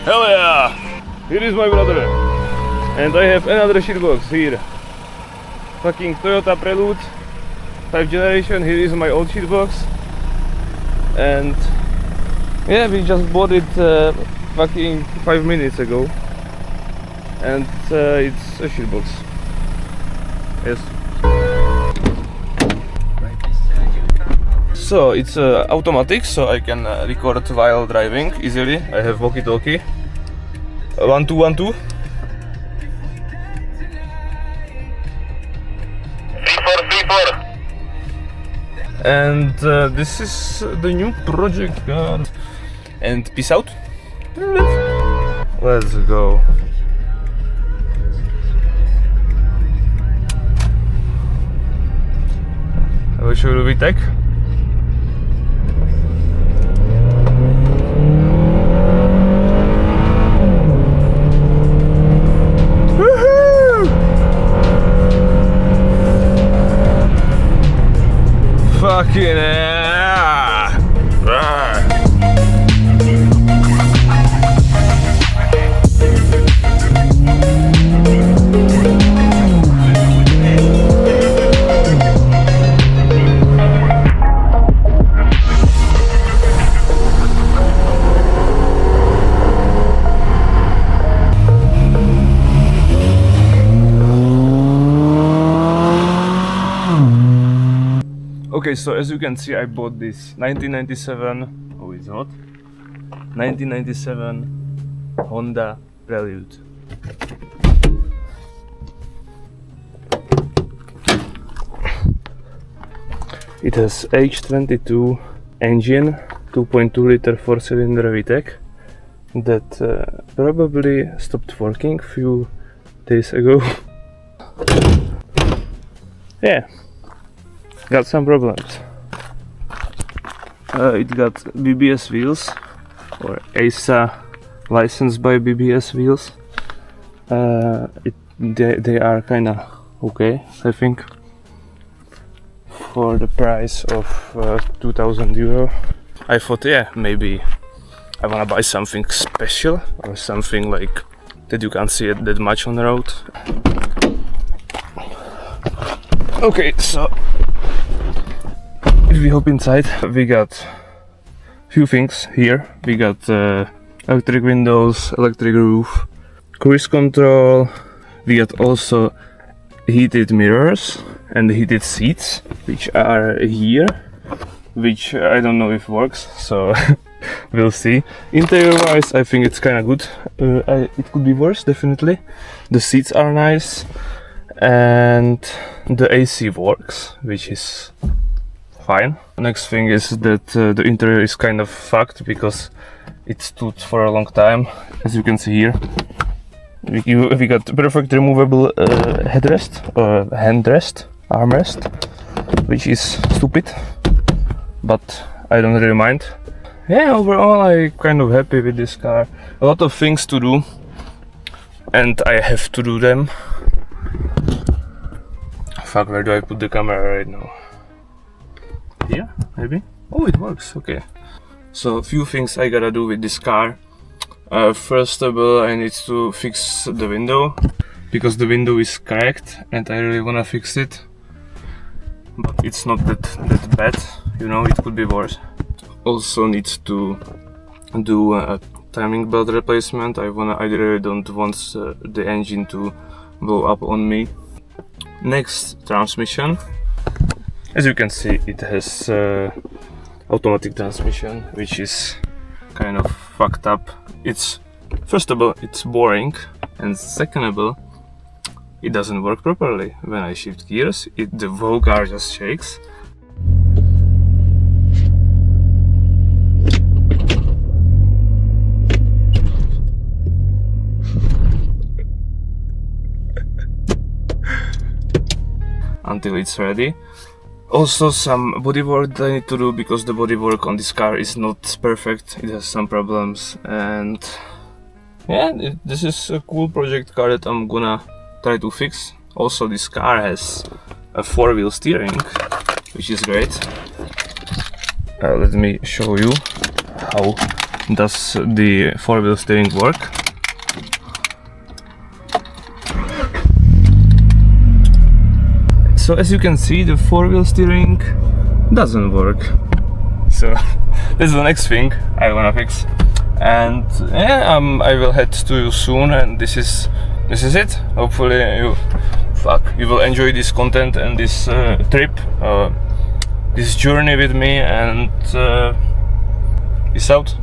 Hell yeah! Here is my brother. And I have another shitbox here. Fucking Toyota Prelude 5th generation. Here is my old shitbox. And yeah, we just bought it fucking 5 minutes ago. And it's a shitbox. Yes. So it's automatic, so I can record while driving easily. I have walkie-talkie. 1 2 1 2. 3434. And this is the new project card. And peace out. Let's go. I will show you the VTEC. Fucking yeah! Okay, so as you can see, I bought this 1997. Oh, it's not 1997 Honda Prelude. It has H22 engine, 2.2 liter 4-cylinder VTEC that probably stopped working a few days ago. Yeah. Got some problems. It got BBS wheels, or ASA licensed by BBS wheels. They are kinda okay, I think, for the price of 2000 euro. I thought, yeah, maybe I wanna buy something special or something like that you can't see it that much on the road. Okay, so if we hop inside, we got few things here. We got electric windows, electric roof, cruise control. We got also heated mirrors and heated seats, which are here, which I don't know if works, so we'll see. Interior wise, I think it's kind of good. It could be worse, definitely. The seats are nice and the AC works, which is fine. Next thing is that the interior is kind of fucked because it stood for a long time. As you can see here, we got perfect removable headrest or handrest, armrest, which is stupid, but I don't really mind. Yeah, overall I'm kind of happy with this car. A lot of things to do and I have to do them. Fuck, where do I put the camera right now? Here, maybe? Oh, it works, okay. So, a few things I gotta do with this car. First of all, I need to fix the window, because the window is cracked and I really wanna fix it. But it's not that bad, you know, it could be worse. Also need to do a timing belt replacement. I really don't want the engine to blow up on me. Next, transmission. As you can see, it has automatic transmission, which is kind of fucked up. First of all, it's boring, and second of all, it doesn't work properly. When I shift gears, the whole car just shakes. Until it's ready. Also some bodywork that I need to do, because the bodywork on this car is not perfect, it has some problems, and yeah, this is a cool project car that I'm gonna try to fix. Also this car has a 4-wheel steering, which is great. Let me show you how does the four-wheel steering work. So as you can see, the four-wheel steering doesn't work. So this is the next thing I wanna fix. And yeah, I will head to you soon, and this is it. Hopefully you will enjoy this content and this trip, this journey with me, and peace out.